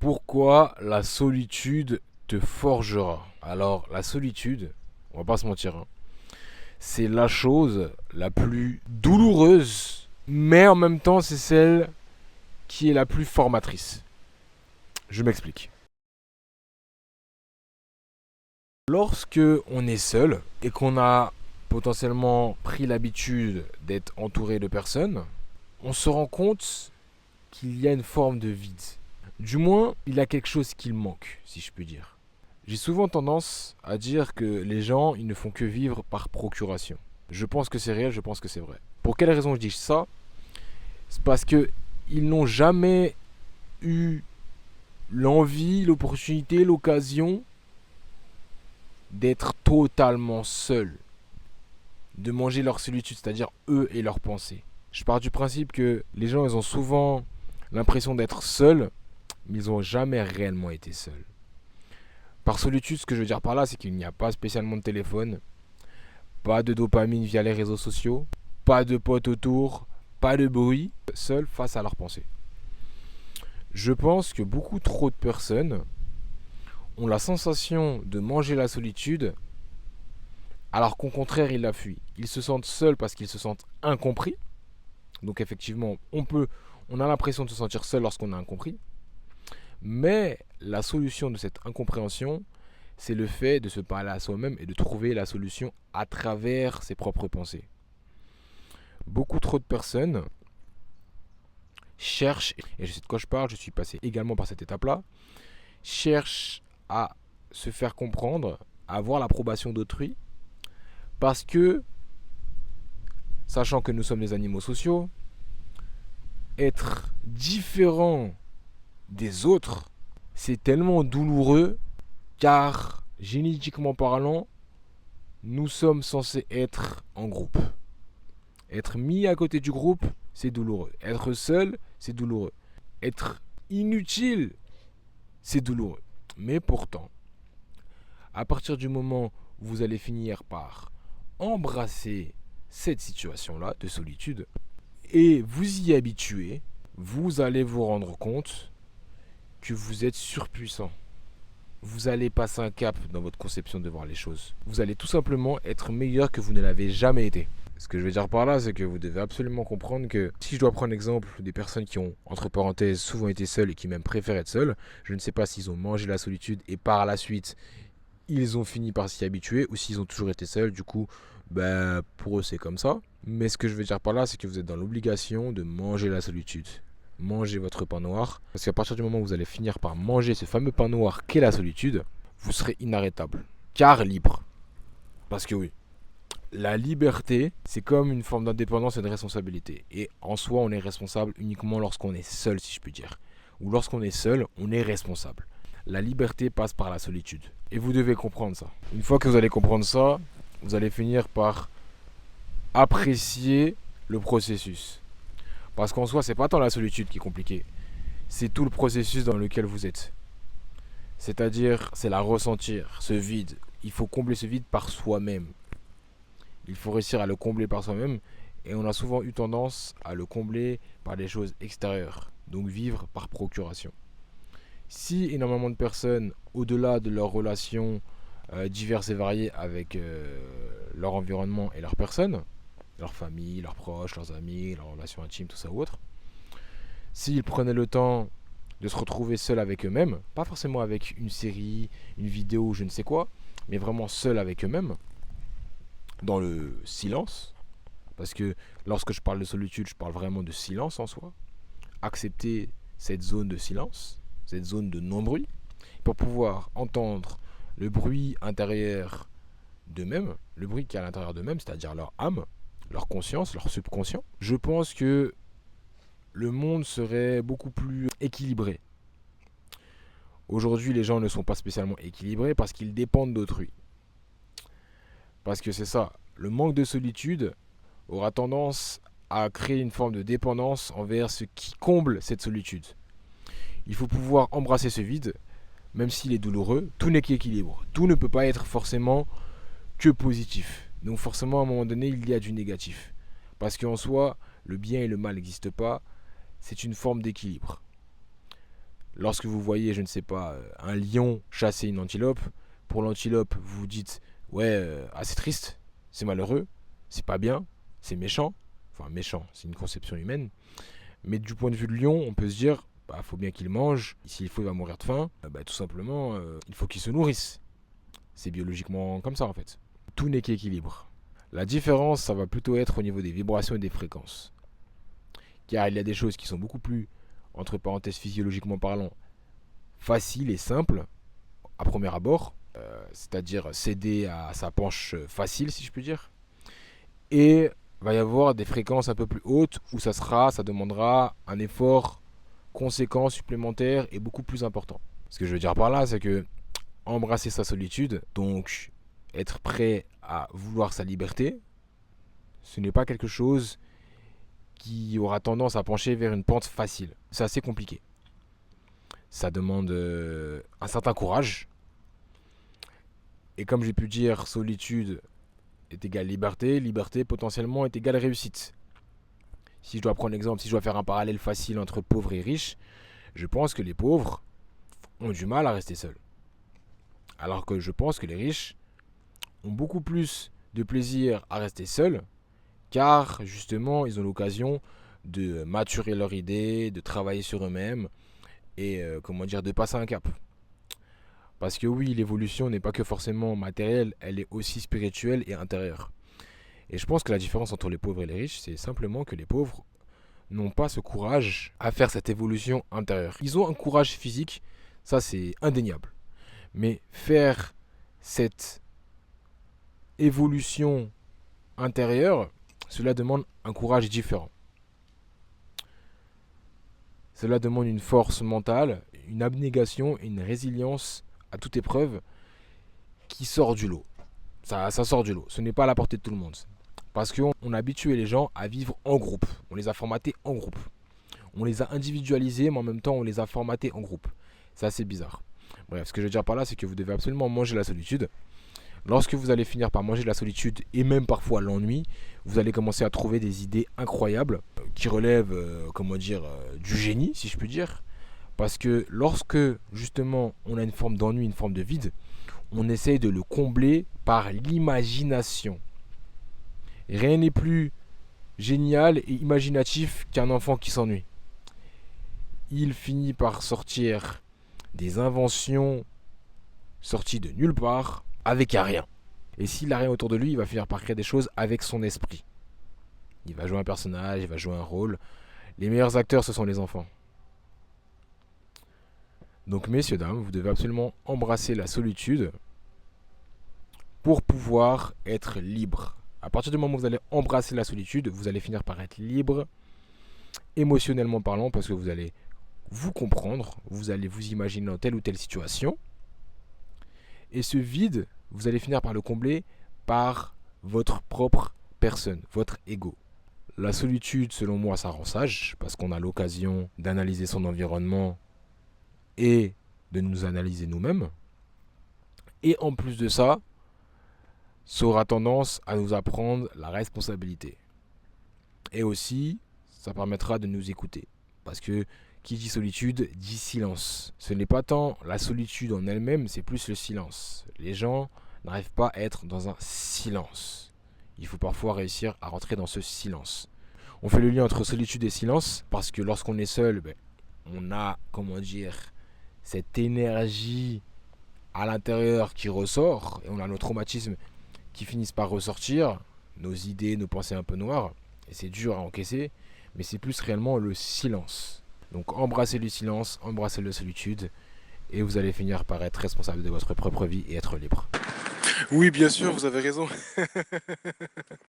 Pourquoi la solitude te forgera? Alors, la solitude, on va pas se mentir, hein, c'est la chose la plus douloureuse, mais en même temps, c'est celle qui est la plus formatrice. Je m'explique. Lorsque on est seul et qu'on a potentiellement pris l'habitude d'être entouré de personnes, on se rend compte qu'il y a une forme de vide. Du moins, il y a quelque chose qui manque, si je puis dire. J'ai souvent tendance à dire que les gens, ils ne font que vivre par procuration. Je pense que c'est réel, je pense que c'est vrai. Pour quelle raison je dis ça? C'est parce que ils n'ont jamais eu l'envie, l'opportunité, l'occasion d'être totalement seuls, de manger leur solitude, c'est-à-dire eux et leurs pensées. Je pars du principe que les gens, ils ont souvent l'impression d'être seuls, mais ils n'ont jamais réellement été seuls. Par solitude, ce que je veux dire par là, c'est qu'il n'y a pas spécialement de téléphone, pas de dopamine via les réseaux sociaux, pas de potes autour, pas de bruit, seuls face à leurs pensées. Je pense que beaucoup trop de personnes ont la sensation de manger la solitude, alors qu'au contraire, ils la fuient. Ils se sentent seuls parce qu'ils se sentent incompris. Donc effectivement, on a l'impression de se sentir seul lorsqu'on est incompris. Mais la solution de cette incompréhension, c'est le fait de se parler à soi-même et de trouver la solution à travers ses propres pensées. Beaucoup trop de personnes cherchent, et je sais de quoi je parle, je suis passé également par cette étape-là, cherchent à se faire comprendre, à avoir l'approbation d'autrui, parce que, sachant que nous sommes des animaux sociaux, être différent des autres, c'est tellement douloureux, car génétiquement parlant, nous sommes censés être en groupe. Être mis à côté du groupe, c'est douloureux. Être seul, c'est douloureux. Être inutile, c'est douloureux. Mais pourtant, à partir du moment où vous allez finir par embrasser cette situation-là de solitude et vous y habituer, vous allez vous rendre compte que vous êtes surpuissant. Vous allez passer un cap dans votre conception de voir les choses. Vous allez tout simplement être meilleur que vous ne l'avez jamais été. Ce que je veux dire par là, c'est que vous devez absolument comprendre que si je dois prendre l'exemple des personnes qui ont, entre parenthèses, souvent été seules et qui même préfèrent être seules, je ne sais pas s'ils ont mangé la solitude et par la suite, ils ont fini par s'y habituer ou s'ils ont toujours été seuls, du coup, pour eux c'est comme ça. Mais ce que je veux dire par là, c'est que vous êtes dans l'obligation de manger la solitude. Mangez votre pain noir. Parce qu'à partir du moment où vous allez finir par manger ce fameux pain noir qu'est la solitude, vous serez inarrêtable. Car libre. Parce que oui, la liberté, c'est comme une forme d'indépendance et de responsabilité. Et en soi, on est responsable uniquement lorsqu'on est seul, si je puis dire. Ou lorsqu'on est seul, on est responsable. La liberté passe par la solitude. Et vous devez comprendre ça. Une fois que vous allez comprendre ça, vous allez finir par apprécier le processus. Parce qu'en soi, c'est pas tant la solitude qui est compliquée. C'est tout le processus dans lequel vous êtes. C'est-à-dire, c'est la ressentir, ce vide. Il faut combler ce vide par soi-même. Il faut réussir à le combler par soi-même. Et on a souvent eu tendance à le combler par des choses extérieures. Donc vivre par procuration. Si énormément de personnes, au-delà de leurs relations diverses et variées avec leur environnement et leurs personnes, leur famille, leurs proches, leurs amis, leurs relations intimes, tout ça ou autre, s'ils prenaient le temps de se retrouver seuls avec eux-mêmes, pas forcément avec une série, une vidéo, je ne sais quoi, mais vraiment seuls avec eux-mêmes, dans le silence, parce que lorsque je parle de solitude, je parle vraiment de silence en soi, accepter cette zone de silence, cette zone de non-bruit, pour pouvoir entendre le bruit intérieur d'eux-mêmes, le bruit qui est à l'intérieur d'eux-mêmes, c'est-à-dire leur âme, leur conscience, leur subconscient. Je pense que le monde serait beaucoup plus équilibré. Aujourd'hui, les gens ne sont pas spécialement équilibrés parce qu'ils dépendent d'autrui. Parce que c'est ça, le manque de solitude aura tendance à créer une forme de dépendance envers ce qui comble cette solitude. Il faut pouvoir embrasser ce vide, même s'il est douloureux, tout n'est qu'équilibre. Tout ne peut pas être forcément que positif. Donc forcément, à un moment donné, il y a du négatif. Parce qu'en soi, le bien et le mal n'existent pas, c'est une forme d'équilibre. Lorsque vous voyez, je ne sais pas, un lion chasser une antilope, pour l'antilope, vous vous dites, ouais, c'est triste, c'est malheureux, c'est pas bien, c'est méchant. Enfin, méchant, c'est une conception humaine. Mais du point de vue de lion, on peut se dire, bah, faut bien qu'il mange. S'il faut, il va mourir de faim. Bah, tout simplement, il faut qu'il se nourrisse. C'est biologiquement comme ça, en fait. Tout n'est qu'équilibre. La différence, ça va plutôt être au niveau des vibrations et des fréquences. Car il y a des choses qui sont beaucoup plus, entre parenthèses physiologiquement parlant, faciles et simples à premier abord, c'est-à-dire céder à sa penche facile, si je puis dire. Et il va y avoir des fréquences un peu plus hautes où ça demandera un effort conséquent, supplémentaire et beaucoup plus important. Ce que je veux dire par là, c'est que embrasser sa solitude, donc être prêt à vouloir sa liberté, ce n'est pas quelque chose qui aura tendance à pencher vers une pente facile. C'est assez compliqué. Ça demande un certain courage. Et comme j'ai pu dire, solitude est égale liberté, liberté potentiellement est égale réussite. Si je dois prendre l'exemple, si je dois faire un parallèle facile entre pauvres et riches, je pense que les pauvres ont du mal à rester seuls. Alors que je pense que les riches ont beaucoup plus de plaisir à rester seuls, car justement ils ont l'occasion de maturer leur idée, de travailler sur eux-mêmes et de passer un cap. Parce que oui, l'évolution n'est pas que forcément matérielle, elle est aussi spirituelle et intérieure. Et je pense que la différence entre les pauvres et les riches, c'est simplement que les pauvres n'ont pas ce courage à faire cette évolution intérieure. Ils ont un courage physique, ça c'est indéniable. Mais faire cette évolution intérieure, cela demande un courage différent. Cela demande une force mentale, une abnégation et une résilience à toute épreuve qui sort du lot. Ça sort du lot. Ce n'est pas à la portée de tout le monde. Parce qu'on a habitué les gens à vivre en groupe. On les a formatés en groupe. On les a individualisés, mais en même temps, on les a formatés en groupe. C'est assez bizarre. Bref, ce que je veux dire par là, c'est que vous devez absolument manger la solitude. Lorsque vous allez finir par manger la solitude et même parfois l'ennui, vous allez commencer à trouver des idées incroyables qui relèvent, du génie, si je puis dire. Parce que lorsque, justement, on a une forme d'ennui, une forme de vide, on essaye de le combler par l'imagination. Rien n'est plus génial et imaginatif qu'un enfant qui s'ennuie. Il finit par sortir des inventions sorties de nulle part avec un rien. Et s'il n'a rien autour de lui, il va finir par créer des choses avec son esprit. Il va jouer un personnage, il va jouer un rôle. Les meilleurs acteurs, ce sont les enfants. Donc messieurs, dames, vous devez absolument embrasser la solitude pour pouvoir être libre. À partir du moment où vous allez embrasser la solitude, vous allez finir par être libre, émotionnellement parlant, parce que vous allez vous comprendre, vous allez vous imaginer dans telle ou telle situation. Et ce vide, vous allez finir par le combler par votre propre personne, votre ego. La solitude, selon moi, ça rend sage, parce qu'on a l'occasion d'analyser son environnement et de nous analyser nous-mêmes. Et en plus de ça, ça aura tendance à nous apprendre la responsabilité. Et aussi, ça permettra de nous écouter. Parce que qui dit solitude dit silence. Ce n'est pas tant la solitude en elle-même, c'est plus le silence. Les gens n'arrivent pas à être dans un silence. Il faut parfois réussir à rentrer dans ce silence. On fait le lien entre solitude et silence parce que lorsqu'on est seul, on a, cette énergie à l'intérieur qui ressort et on a nos traumatismes qui finissent par ressortir, nos idées, nos pensées un peu noires, et c'est dur à encaisser, mais c'est plus réellement le silence. Donc embrassez le silence, embrassez la solitude, et vous allez finir par être responsable de votre propre vie et être libre. Oui, bien sûr, vous avez raison.